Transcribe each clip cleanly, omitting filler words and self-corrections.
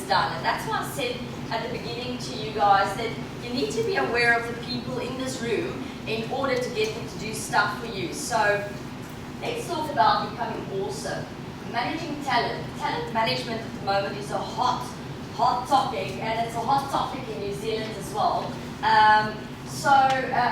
done. And that's why I said at the beginning to you guys that you need to be aware of the people in this room in order to get them to do stuff for you. So let's talk about becoming awesome. Managing talent. Talent management at the moment is a hot topic, and it's a hot topic in New Zealand as well. I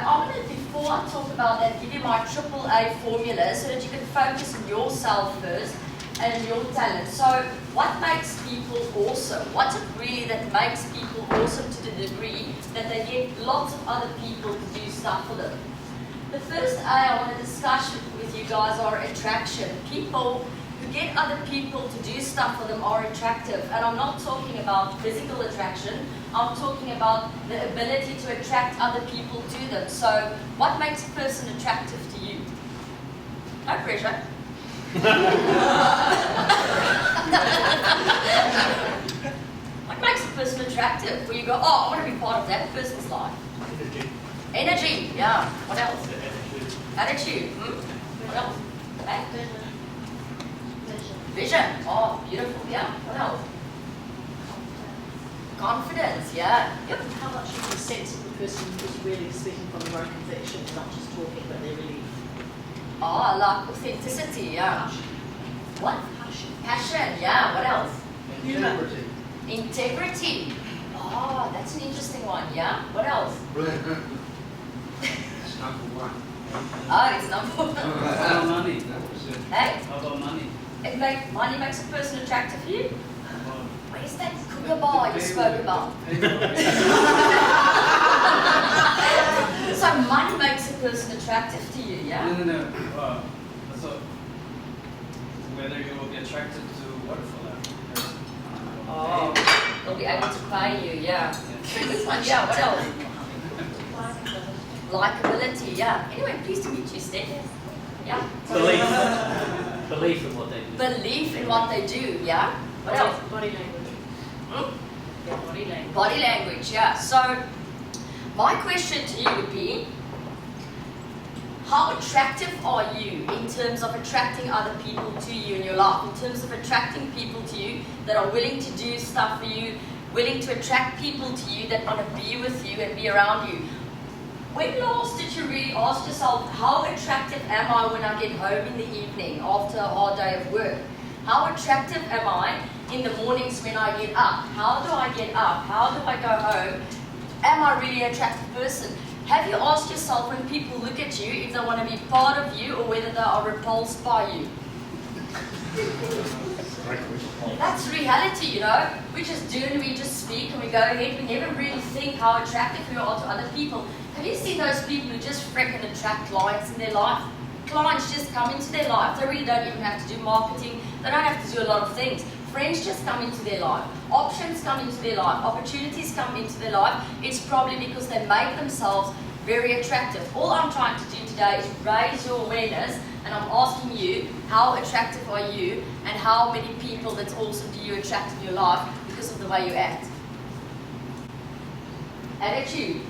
want to, before I talk about that, give you my AAA formula so that you can focus on yourself first and your talent. So what makes people awesome? What's it really that makes people awesome to the degree that they get lots of other people to do stuff for them? The first A I want to discuss with you guys are attraction. People who get other people to do stuff for them are attractive. And I'm not talking about physical attraction. I'm talking about the ability to attract other people to them. So what makes a person attractive to you? No pressure. What makes a person attractive? Where you go, oh, I want to be part of that person's life. Energy. Energy, yeah. What else? Attitude. What else? Hey? Vision. Oh, beautiful. Yeah. What else? Confidence. Yeah. Yep. How much you can sense if the person is really speaking from their own conviction, not just talking, but they're really... Oh, like authenticity. Yeah. What? Passion. Yeah. What else? Integrity. Integrity. Oh, that's an interesting one. Yeah. What else? That's number one. Oh, it's number one. How about money? Hey? How about money? Money makes a person attractive to you? Well, Where's that cougar bar you spoke about? So money makes a person attractive to you, yeah? No. So whether you will be attracted to work for that person. Oh, they'll be able to pay you, yeah. This one, yeah, what else? Likeability, yeah. Anyway, pleased to meet you, Steph. Yeah. Belief in what they do. Belief in what they do, yeah. What else? Body language. Yeah, body language. Body language, yeah. So, my question to you would be, how attractive are you in terms of attracting other people to you in your life, in terms of attracting people to you that are willing to do stuff for you, willing to attract people to you that want to be with you and be around you? When last did you really ask yourself, how attractive am I when I get home in the evening after a hard day of work? How attractive am I in the mornings when I get up? How do I get up? How do I go home? Am I really an attractive person? Have you asked yourself when people look at you if they want to be part of you or whether they are repulsed by you? That's reality, you know. We just do and we just speak and we go ahead. We never really think how attractive we are to other people. Have you seen those people who just freaking attract clients in their life? Clients just come into their life. They really don't even have to do marketing. They don't have to do a lot of things. Friends just come into their life. Options come into their life. Opportunities come into their life. It's probably because they make themselves very attractive. All I'm trying to do today is raise your awareness, and I'm asking you, how attractive are you, and how many people that's awesome do you attract in your life because of the way you act? Attitude.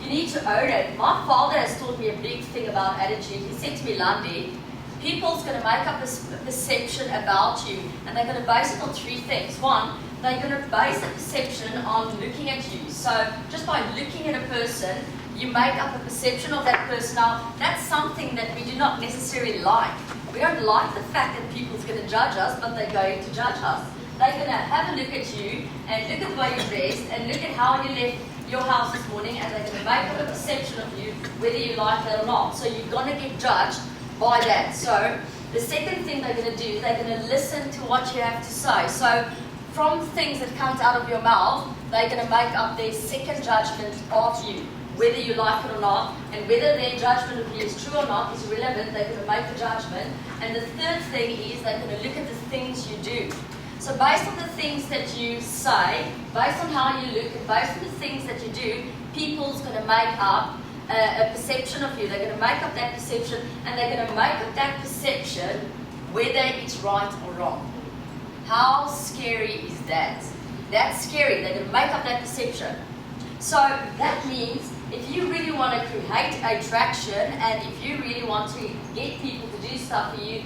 You need to own it. My father has taught me a big thing about attitude. He said to me, Landi, people's going to make up a perception about you, and they're going to base it on three things. One, they're going to base the perception on looking at you. So just by looking at a person, you make up a perception of that person. Now, that's something that we do not necessarily like. We don't like the fact that people's going to judge us, but they're going to judge us. They're going to have a look at you, and look at the way you're dressed, and look at how you left your house this morning, and they're going to make up a perception of you, whether you like that or not. So you're going to get judged by that. So the second thing they're going to do, they're going to listen to what you have to say. So from things that comes out of your mouth, they're going to make up their second judgment of you, whether you like it or not, and whether their judgment of you is true or not is irrelevant. They're going to make the judgment. And the third thing is they're going to look at the things you do. So based on the things that you say, based on how you look, and based on the things that you do, people's going to make up a perception of you. They're going to make up that perception, and they're going to make up that perception whether it's right or wrong. How scary is that? That's scary. They're going to make up that perception. So that means if you really want to create attraction, and if you really want to get people to do stuff for you,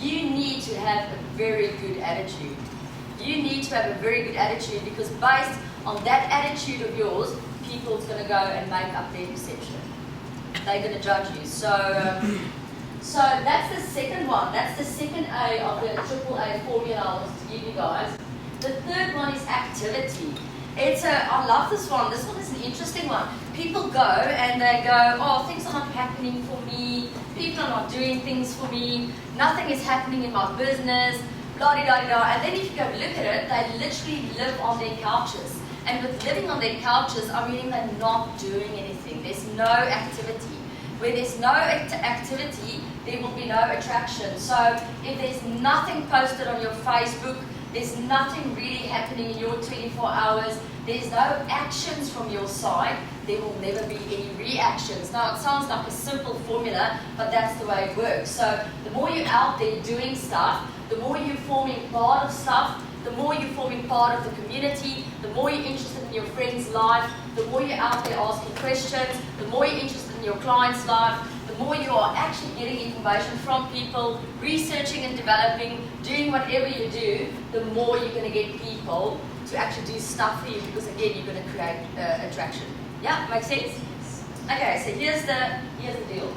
you need to have a very good attitude. You need to have a very good attitude, because based on that attitude of yours, people's going to go and make up their perception. They're going to judge you. So that's the second one. That's the second A of the AAA formula I wanted to give you guys. The third one is activity. I love this one. This one is an interesting one. People go and they go, oh, things are not happening for me. People are not doing things for me. Nothing is happening in my business. Blah, blah, blah, blah. And then if you go look at it, they literally live on their couches. And with living on their couches, I mean they're not doing anything. There's no activity. Where there's no activity, there will be no attraction. So if there's nothing posted on your Facebook, there's nothing really happening in your 24 hours, there's no actions from your side, there will never be any reactions. Now, it sounds like a simple formula, but that's the way it works. So the more you're out there doing stuff, the more you're forming part of stuff, the more you're forming part of the community, the more you're interested in your friend's life, the more you're out there asking questions, the more you're interested in your client's life, the more you are actually getting information from people, researching and developing, doing whatever you do, the more you're going to get people to actually do stuff for you, because again, you're going to create attraction. Yeah, makes sense? Okay, so here's the deal.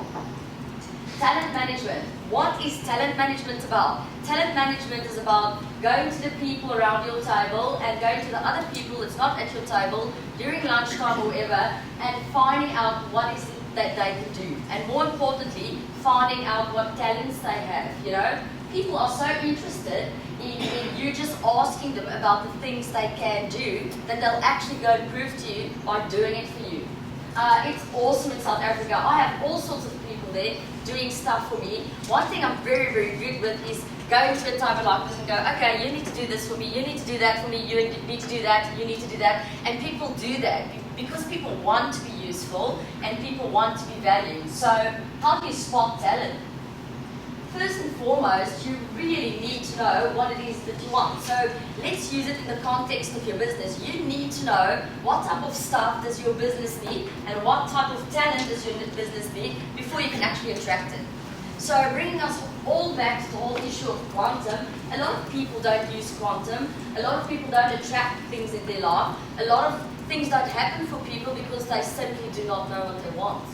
Talent management. What is talent management about? Talent management is about going to the people around your table and going to the other people that's not at your table during lunchtime or whatever, and finding out what is it that they can do. And more importantly, finding out what talents they have, you know? People are so interested in you just asking them about the things they can do that they'll actually go and prove to you by doing it for you. It's awesome in South Africa. I have all sorts of people there doing stuff for me. One thing I'm very, very good with is going to a table like this and go, okay, you need to do this for me, you need to do that for me, you need to do that, you need to do that. And people do that because people want to be useful and people want to be valued. So how do you spot talent? First and foremost, you really need to know what it is that you want. So let's use it in the context of your business. You need to know what type of stuff does your business need and what type of talent does your business need before you can actually attract it. So bringing us all back to the whole issue of quantum, a lot of people don't use quantum. A lot of people don't attract things in their life. A lot of things don't happen for people because they simply do not know what they want.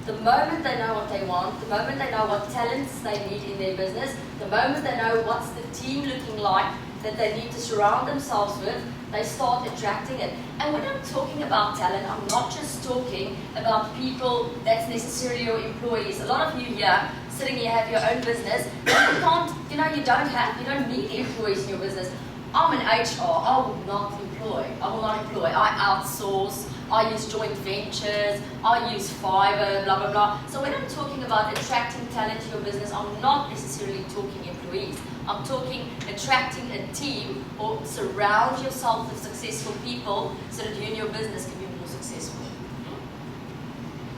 The moment they know what they want, the moment they know what talents they need in their business, the moment they know what's the team looking like that they need to surround themselves with, they start attracting it. And when I'm talking about talent, I'm not just talking about people that's necessarily your employees. A lot of you here, sitting here, have your own business, and you can't, you don't need employees in your business. I'm an HR, I will not employ, I outsource, I use joint ventures, I use Fiverr, blah, blah, blah. So when I'm talking about attracting talent to your business, I'm not necessarily talking employees. I'm talking attracting a team, or surround yourself with successful people so that you and your business can be more successful.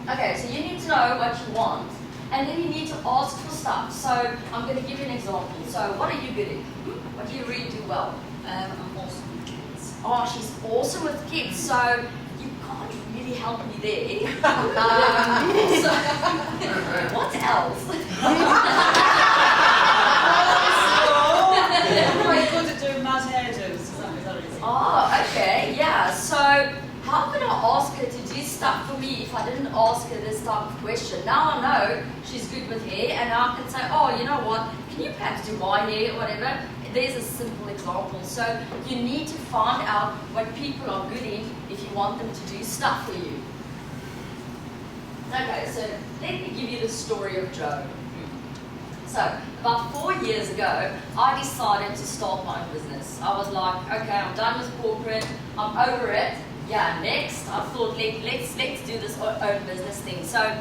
Okay, so you need to know what you want, and then you need to ask for stuff. So I'm going to give you an example. So what are you good at? What do you really do well? I'm awesome with kids. Oh, she's awesome with kids. So you can't really help me there. So, what else? I'm quite good at doing mad hairdos. Is that what it is? Oh, okay, yeah. So how can I ask her to do stuff for me if I didn't ask her this type of question? Now I know she's good with hair, and I can say, oh, you know what, can you perhaps do my hair or whatever? There's a simple example. So you need to find out what people are good in if you want them to do stuff for you. Okay, so let me give you the story of Joe. So about 4 years ago, I decided to start my own business. I was like, okay, I'm done with corporate, I'm over it. Yeah, next, I thought, let's do this own business thing. So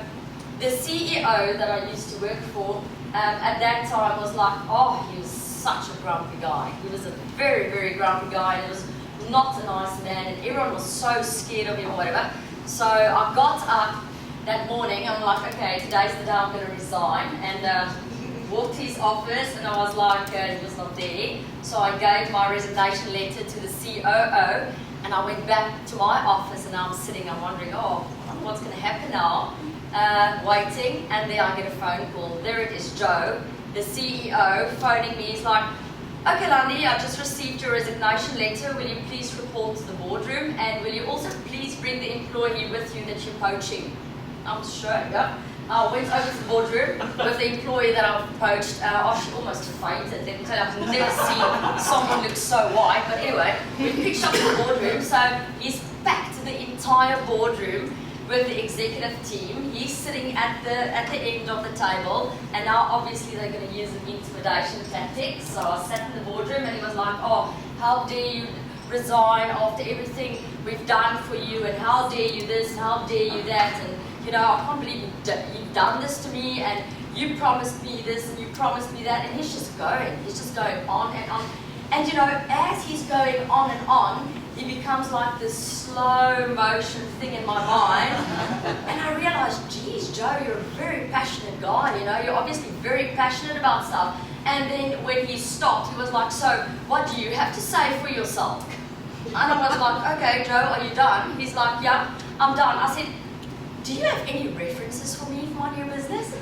the CEO that I used to work for at that time was like, oh, he was such a grumpy guy. He was a very, very grumpy guy, and he was not a nice man, and everyone was so scared of him or whatever. So I got up that morning, I'm like, okay, today's the day I'm going to resign, and walked to his office, and I was like, he was not there. So I gave my resignation letter to the COO, and I went back to my office, and I'm sitting, I'm wondering, oh, what's going to happen now? Waiting, and then I get a phone call. There it is, Joe, the CEO, phoning me. He's like, Okay, Landi, I just received your resignation letter. Will you please report to the boardroom? And will you also please bring the employee with you that you're poaching? I'm sure, yeah. I went over to the boardroom with the employee that I've poached. She almost fainted. Let me tell you, I've never seen someone look so white. But anyway, we picked up the boardroom. So he's packed the entire boardroom with the executive team. He's sitting at the end of the table, and now obviously they're going to use an intimidation tactic. So I sat in the boardroom, and he was like, "Oh, how dare you resign after everything we've done for you, and how dare you this, and how dare you that, and you know, I can't believe you've done this to me, and you promised me this, and you promised me that," and he's just going on and on. And you know, as he's going on and on, he becomes like this slow motion thing in my mind. And I realized, geez, Joe, you're a very passionate guy, you know, you're obviously very passionate about stuff. And then when he stopped, he was like, "So, what do you have to say for yourself?" And I was like, "Okay, Joe, are you done?" He's like, "Yeah, I'm done." I said, "Do you have any references for me for my new business?"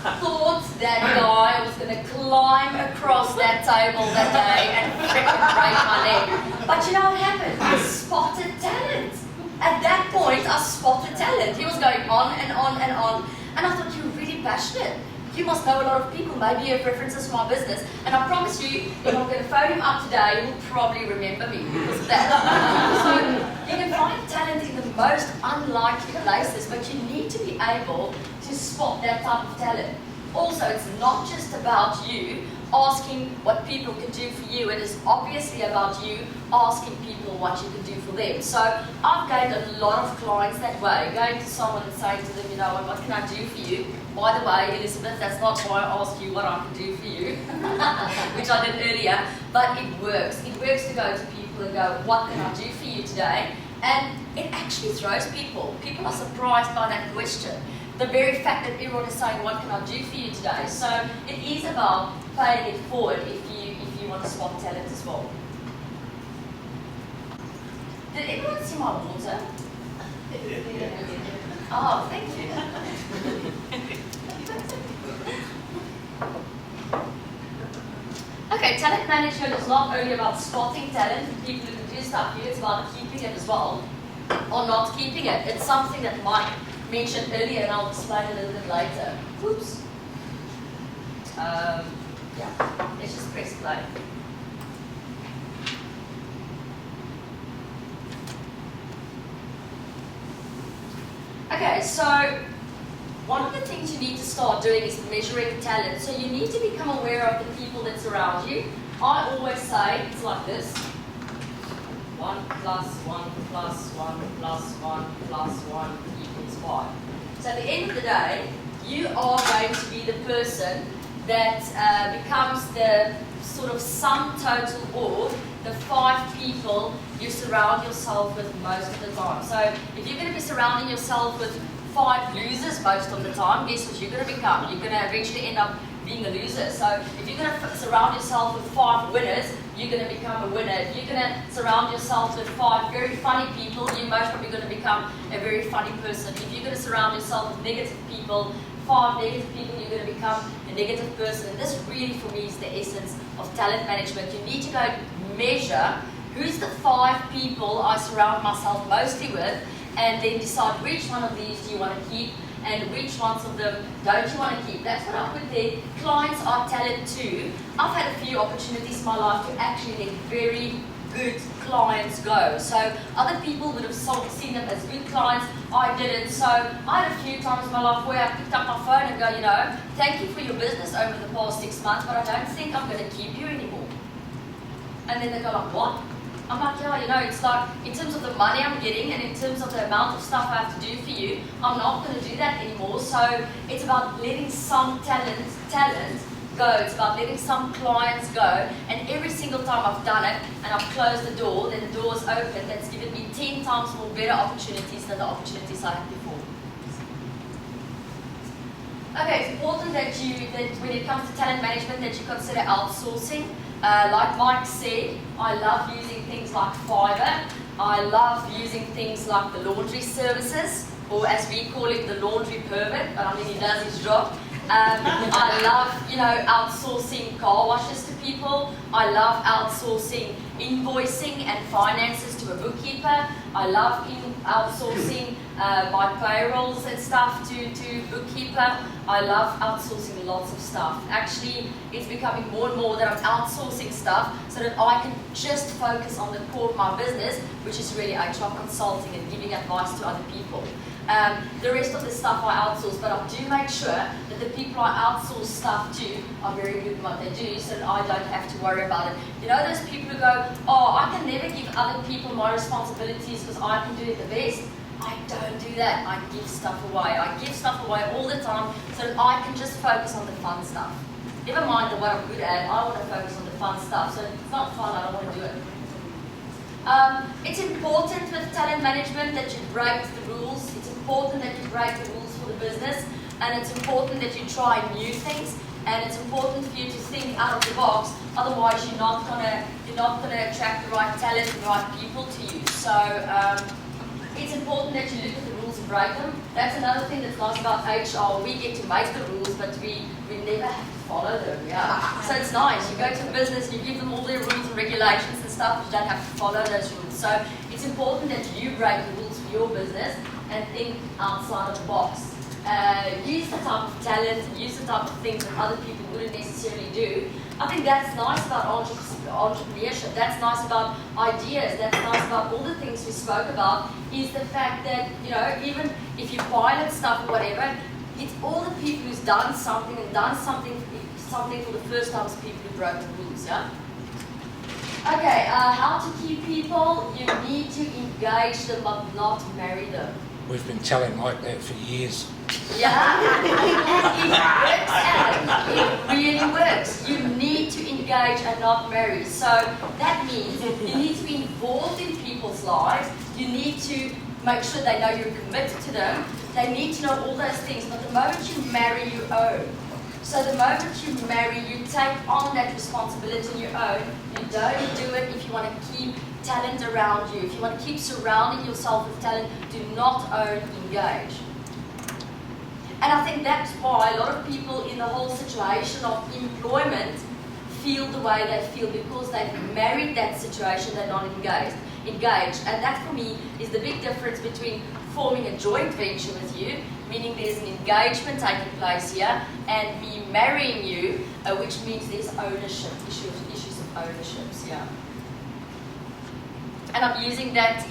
I thought that guy was going to climb across that table that day and freaking break my neck. But you know what happened? I spotted talent. At that point, I spotted talent. He was going on and on and on. And I thought, "You're really passionate. You must know a lot of people. Maybe you have references for my business." And I promise you, if I'm going to phone him up today, he'll probably remember me because of that. So you can find talent in the most unlikely places, but you need to be able to spot that type of talent. Also, it's not just about you asking what people can do for you. It is obviously about you asking people what you can do for them. So I've gained a lot of clients that way, going to someone and saying to them, "You know what can I do for you? By the way, Elizabeth, that's not why I asked you what I can do for you," which I did earlier, but it works. It works to go to people and go, "What can I do for you today?" And it actually throws people. People are surprised by that question. The very fact that everyone is saying, "What can I do for you today?" So it is about paying it forward if you want to spot talent as well. Did everyone see my water? Oh, thank you. Okay, talent management is not only about spotting talent and people who can do stuff here, it's about keeping it as well, or not keeping it. It's something that Mike mentioned earlier, and I'll explain a little bit later. Oops. Yeah, let's just press play. Okay, so one of the things you need to start doing is measuring talent. So you need to become aware of the people that surround you. I always say it's like this. 1 plus 1 plus 1 plus 1 plus 1 equals 5. So at the end of the day, you are going to be the person that becomes the sort of sum total, or the 5 people you surround yourself with most of the time. So if you're going to be surrounding yourself with 5 losers most of the time, guess what you're going to become? You're going to eventually end up being a loser. So if you're going to surround yourself with 5 winners, you're going to become a winner. If you're going to surround yourself with 5 very funny people, you're most probably going to become a very funny person. If you're going to surround yourself with negative people, 5 negative people, you're going to become a negative person. And this really, for me, is the essence of talent management. You need to go measure who's the 5 people I surround myself mostly with, and then decide which one of these do you want to keep and which ones of them don't you want to keep. That's what I put there. Clients are talent too. I've had a few opportunities in my life to actually let very good clients go. So other people would have seen them as good clients. I didn't. So I had a few times in my life where I picked up my phone and go, you know, "Thank you for your business over the past 6 months, but I don't think I'm going to keep you anymore." And then they go like, "What?" I'm like, "Yeah, you know, it's like, in terms of the money I'm getting and in terms of the amount of stuff I have to do for you, I'm not going to do that anymore." So it's about letting some talent go. It's about letting some clients go. And every single time I've done it and I've closed the door, then the door's open. That's given me 10 times more better opportunities than the opportunities I had before. Okay, it's important that when it comes to talent management, that you consider outsourcing. Like Mike said, I love using things like Fiverr. I love using things like the laundry services, or as we call it, the laundry permit. But I mean, he does his job. I love, outsourcing car washes to people. I love outsourcing invoicing and finances to a bookkeeper. I love outsourcing my payrolls and stuff to bookkeeper. I love outsourcing lots of stuff. Actually, it's becoming more and more that I'm outsourcing stuff so that I can just focus on the core of my business, which is really HR consulting and giving advice to other people. The rest of the stuff I outsource, but I do make sure that the people I outsource stuff to are very good at what they do so that I don't have to worry about it. You know those people who go, oh, I can never give other people my responsibilities because I can do it the best? I don't do that. I give stuff away. I give stuff away all the time so that I can just focus on the fun stuff. Never mind what I'm good at, I want to focus on the fun stuff. So if it's not fun, I don't want to do it. It's important with talent management that you break the rules. It's important that you break the rules for the business, and it's important that you try new things, and it's important for you to think out of the box. Otherwise, you're not gonna attract the right talent and the right people to you. So it's important that you look at the rules and break them. That's another thing that's nice about HR. We get to make the rules, but we never have to follow them. Yeah. So it's nice. You go to a business, you give them all their rules and regulations and stuff, but you don't have to follow those rules. So it's important that you break the rules for your business and think outside of the box. Use the type of talent, use the type of things that other people wouldn't necessarily do. I think that's nice about entrepreneurship. That's nice about ideas. That's nice about all the things we spoke about. Is the fact that even if you pilot stuff or whatever, it's all the people who's done something for the first time as people who broke the rules. Yeah. Okay. How to keep people? You need to engage them, but not marry them. We've been telling like that for years. Yeah, and it really works. You need to engage and not marry. So that means you need to be involved in people's lives. You need to make sure they know you're committed to them. They need to know all those things. But the moment you marry, you own. So the moment you marry, you take on that responsibility on your own. You don't do it if you want to keep talent around you. If you want to keep surrounding yourself with talent, do not own, engage. And I think that's why a lot of people in the whole situation of employment feel the way they feel, because they've married that situation, they're not engaged. And that for me is the big difference between forming a joint venture with you, meaning there's an engagement taking place here, and me marrying you, which means there's ownership, issues of ownerships, yeah. And I'm using that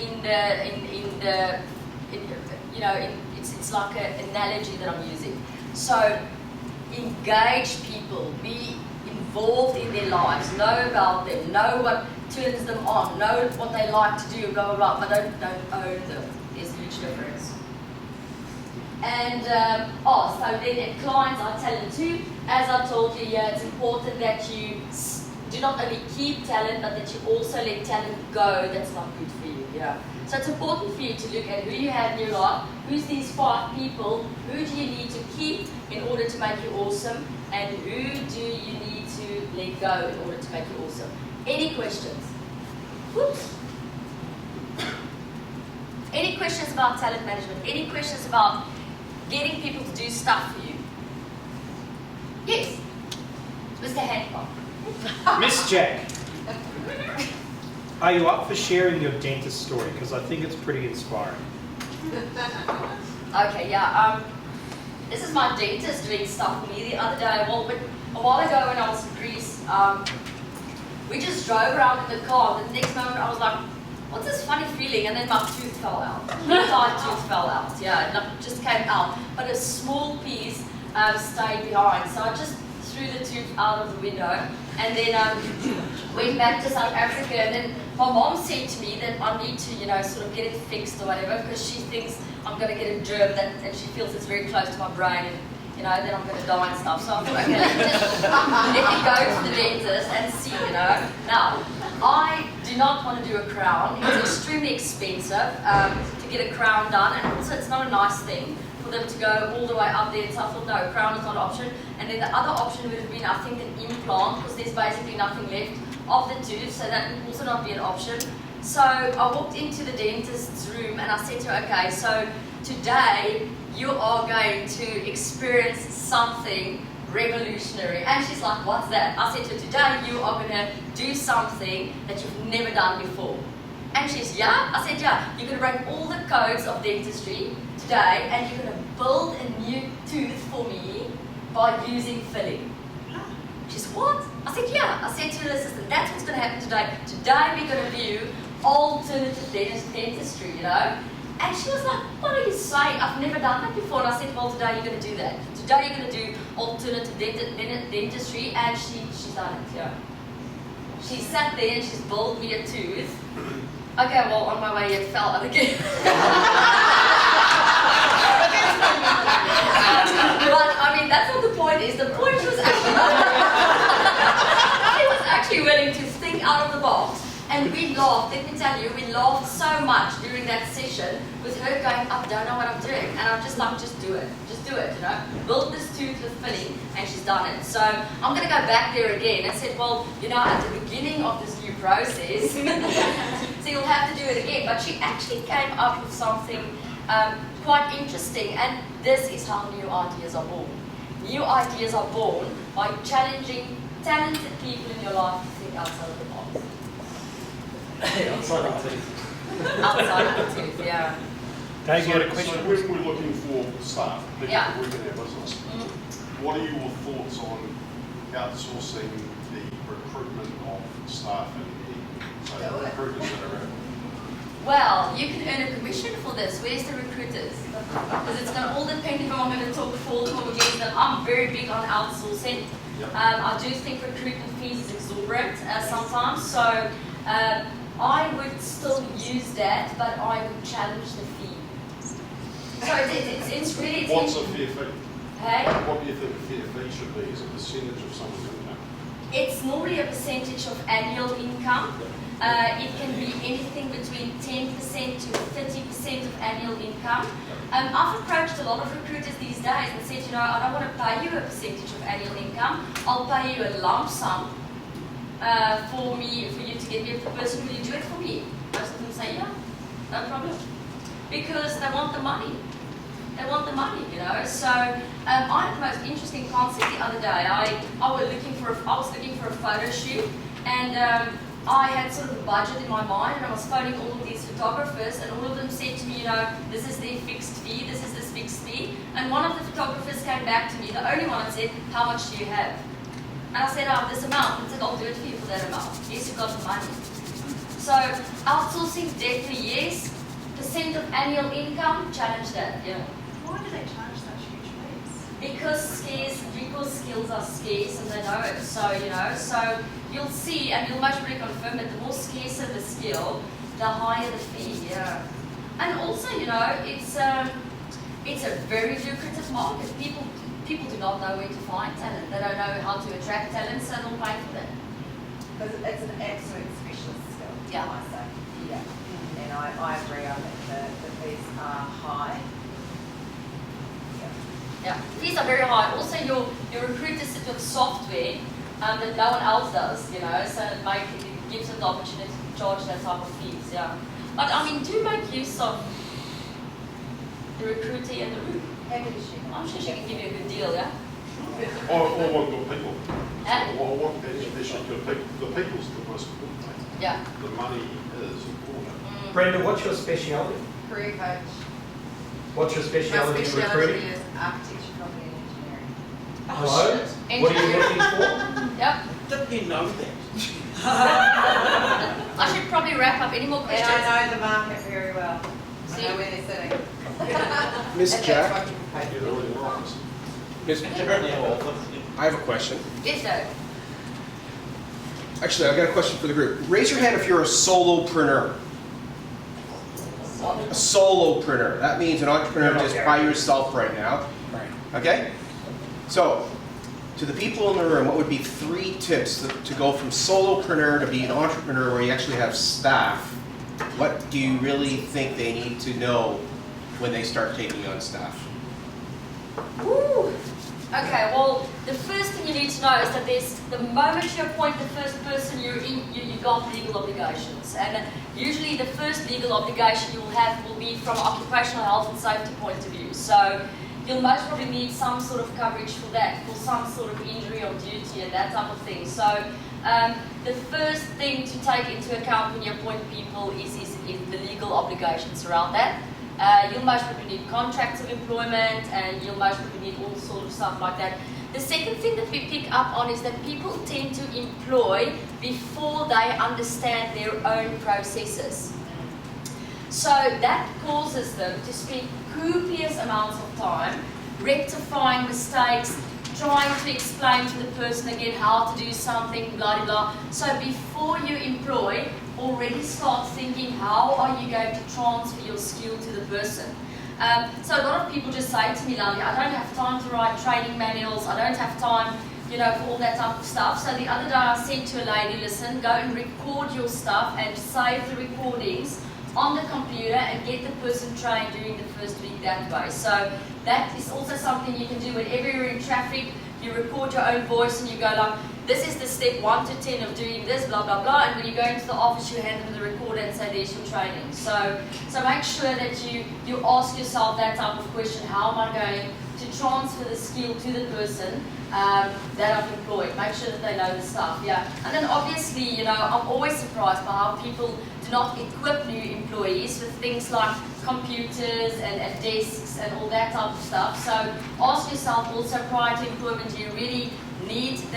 it's like an analogy that I'm using. So engage people, be involved in their lives, know about them, know what turns them on, know what they like to do, blah, blah, blah, but don't own them. There's a huge difference. And so then at clients, I tell them too, as I told you, it's important that you do not only keep talent, but that you also let talent go that's not good for you. Yeah. So it's important for you to look at who you have in your life, who's these 5 people, who do you need to keep in order to make you awesome, and who do you need to let go in order to make you awesome. Any questions? Whoops. Any questions about talent management? Any questions about getting people to do stuff for you? Yes. Mr. Hancock. Miss Jack, are you up for sharing your dentist story? Because I think it's pretty inspiring. Okay, yeah. This is my dentist doing stuff for me the other day. Well, a while ago when I was in Greece, we just drove around in the car. The next moment I was like, what's this funny feeling? And then my tooth fell out. My entire tooth fell out. Yeah, it just came out. But a small piece stayed behind. So I just threw the tooth out of the window. And then went back to South Africa, and then my mom said to me that I need to, sort of get it fixed or whatever, because she thinks I'm going to get a germ and she feels it's very close to my brain, and then I'm going to die and stuff. So I thought, okay, let me go to the dentist and see, Now, I do not want to do a crown. It's extremely expensive to get a crown done, and also it's not a nice thing for them to go all the way up there. So I thought, no, crown is not an option. And then the other option would have been, I think, an implant, because there's basically nothing left of the tooth, so that would also not be an option. So I walked into the dentist's room and I said to her, okay, so today you are going to experience something revolutionary. And she's like, what's that? I said to her, today you are going to do something that you've never done before. And she's, yeah? I said, yeah, you're going to break all the codes of dentistry today and you're going to build a new tooth for me by using filling. She's, what? I said, yeah. I said to her assistant, that's what's going to happen today. Today we're going to view alternative dentistry, you know? And she was like, what are you saying? I've never done that before. And I said, well, today you're going to do that. Today you're going to do alternative dentistry. And she's done it, yeah. She sat there and she's built me a tooth. Okay, well, on my way it fell out again. But, I mean, that's what the point is. The point was actually willing to think out of the box. And we laughed, let me tell you, we laughed so much during that session with her going, I don't know what I'm doing. And I'm just like, just do it, you know. Build this tooth with filling, and she's done it. So I'm going to go back there again and said, well, you know, at the beginning of this new process, so you'll have to do it again. But she actually came up with something quite interesting, and this is how new ideas are born. New ideas are born by challenging talented people in your life to think outside of the box. Outside of the teeth. Outside of the tooth, yeah. Dave, you had a question? So when we're looking for staff, people Yeah. to work in our business, what are your thoughts on outsourcing the recruitment of staff and the recruiters that are around? Well, you can earn a commission for this. Where's the recruiters? Because it's going to all depend if I'm going to talk for them or against them. I'm very big on outsourcing. Yep. I do think recruitment fees is exorbitant sometimes. So I would still use that, but I would challenge the fee. So it's really... What's a fair fee? Hey? What do you think a fair fee should be as a percentage of someone's income? It's normally a percentage of annual income. It can be anything between 10% to 30% of annual income. I've approached a lot of recruiters these days and said, you know, I don't want to pay you a percentage of annual income. I'll pay you a lump sum for you to get me a person. Will you do it for me? Most of them say, yeah, no problem. Because they want the money. They want the money, you know. So I had the most interesting concept the other day. I was looking for a photo shoot, and I had sort of a budget in my mind, and I was phoning all of these photographers, and all of them said to me, you know, this is their fixed fee, this is this fixed fee. And one of the photographers came back to me, the only one, and said, how much do you have? And I said, oh, this amount. And said, I'll do it for you for that amount. Yes, you've got the money. So outsourcing, definitely yes. Percent of annual income, challenge that, yeah. Why do they charge such huge fees? Because skills are scarce and they know it. So, you know, so you'll see, and you'll most probably confirm that the more scarcer the skill, the higher the fee, yeah. And also, you know, it's a very lucrative market. People do not know where to find talent. They don't know how to attract talent, so they'll pay for that. Because it's an absolute specialist skill, Yeah. I say. Yeah. And I agree, I think the fees are high. Yeah, fees are very high. Also, your recruiters sit with software that no one else does, you know, so it gives them the opportunity to charge that type of fees, yeah. But I mean, do make use of the recruiter in the room. Happy to share. I'm sure she can give you a good deal, yeah? Or what good people? Eh? Or what especially good people? The people's the most important thing. Yeah. The money is important. Brenda, what's your speciality? Career coach. What's your My speciality in speciality recruiting? is architecture, property and engineering. Hello? shit. What are you looking for? Yep. Didn't you know that? I should probably wrap up. Any more And questions? I know the market very well. See? I know where they're sitting. Miss And Jack? that's what you pay You're for. really wrong. Miss, I have a question. Yes, Doug. Actually, I've got a question for the group. Raise your hand if you're a solopreneur. A solopreneur. That means an entrepreneur just by yourself right now. Right. Okay? So, to the people in the room, what would be 3 tips to go from solopreneur to be an entrepreneur where you actually have staff? What do you really think they need to know when they start taking on staff? Woo! Okay, well, the first thing you need to know is that the moment you appoint the first person, you got legal obligations. And usually the first legal obligation you will have will be from an occupational health and safety point of view. So you'll most probably need some sort of coverage for that, for some sort of injury on duty and that type of thing. So the first thing to take into account when you appoint people is the legal obligations around that. You'll most probably need contracts of employment, and you'll most probably need all sorts of stuff like that. The second thing that we pick up on is that people tend to employ before they understand their own processes. So that causes them to spend copious amounts of time rectifying mistakes, trying to explain to the person again how to do something, blah, blah, blah. So before you employ, already start thinking, how are you going to transfer your skill to the person? So a lot of people just say to me, Landi, I don't have time to write training manuals, I don't have time, for all that type of stuff. So the other day I said to a lady, listen, go and record your stuff and save the recordings on the computer and get the person trained during the first week that way. So that is also something you can do whenever you're in traffic. You record your own voice and you go like, this is the step 1 to 10 of doing this, blah, blah, blah. And when you go into the office, you hand them the recorder and say, there's your training. So make sure that you ask yourself that type of question, how am I going to transfer the skill to the person that I've employed? Make sure that they know the stuff, yeah. And then obviously, I'm always surprised by how people do not equip new employees with things like computers and desks and all that type of stuff. So ask yourself also prior to employment, do you really need to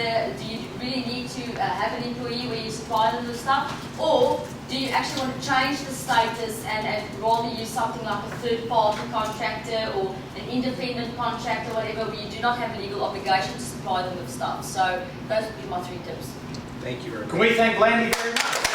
have an employee where you supply them with stuff? Or do you actually want to change the status and rather use something like a third-party contractor or an independent contractor, whatever, where you do not have a legal obligation to supply them with stuff? So those would be my 3 tips. Thank you very much. Can we thank Landi very much?